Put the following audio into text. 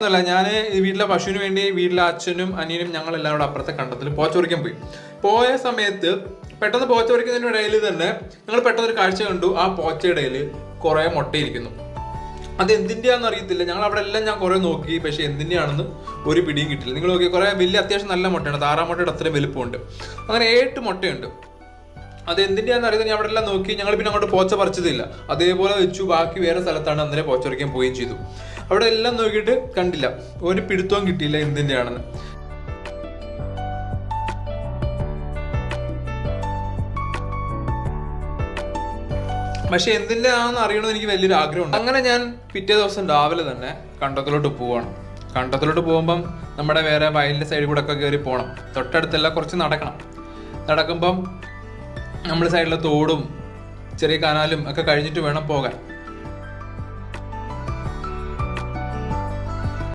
അല്ല, ഞാൻ ഈ വീട്ടിലെ പശുവിന് വേണ്ടി വീട്ടിലെ അച്ഛനും അനിയനും ഞങ്ങൾ എല്ലാവരും അപ്പുറത്തെ കണ്ടത്തിൽ പോച്ചൊറിക്കാൻ പോയ സമയത്ത് പെട്ടെന്ന് പോച്ചൊറിക്കുന്നതിന്റെ ഇടയിൽ തന്നെ ഞങ്ങൾ പെട്ടെന്ന് ഒരു കാഴ്ച കണ്ടു. ആ പോച്ചയുടെ ഇടയിൽ കുറെ മുട്ടയിരിക്കുന്നു. അത് എന്തിന്റെയാണെന്ന് അറിയത്തില്ല. ഞങ്ങൾ അവിടെ എല്ലാം ഞാൻ കുറെ നോക്കി, പക്ഷെ എന്തിന്റെയാണെന്ന് ഒരു പിടിയും കിട്ടില്ല. നിങ്ങൾ നോക്കി, കുറെ വലിയ അത്യാവശ്യം നല്ല മുട്ടയാണ്, താറാമുട്ടയുടെ അത്രയും വലുപ്പമുണ്ട്. അങ്ങനെ 7 മുട്ടയുണ്ട്. അത് എന്തിന്റെയാണെന്ന് അറിയാതെ ഞാൻ അവിടെ എല്ലാം നോക്കി. ഞങ്ങൾ പിന്നെ അങ്ങോട്ട് പോച്ച പറിച്ചതില്ല, അതേപോലെ വെച്ചു. ബാക്കി വേറെ സ്ഥലത്താണ് അന്നേരം പോച്ചൊറിക്കാൻ പോവുകയും ചെയ്തു. അവിടെ എല്ലാം നോക്കിയിട്ട് കണ്ടില്ല, ഒരു പിടുത്തവും കിട്ടിയില്ല എന്തിന്റെയാണെന്ന്. പക്ഷെ എന്തിന്റെ ആണെന്ന് അറിയണമെന്ന് എനിക്ക് വലിയൊരു ആഗ്രഹമുണ്ട്. അങ്ങനെ ഞാൻ പിറ്റേ ദിവസം രാവിലെ തന്നെ കണ്ടത്തിലോട്ട് പോവാണ്. കണ്ടത്തിലോട്ട് പോകുമ്പം നമ്മുടെ വേറെ വയലിന്റെ സൈഡിൽ കൂടെ ഒക്കെ കയറി പോകണം. തൊട്ടടുത്തെല്ലാം കുറച്ച് നടക്കുമ്പം നമ്മൾ സൈഡിലെ തോടും ചെറിയ കനാലും ഒക്കെ കഴിഞ്ഞിട്ട് വേണം പോകാൻ.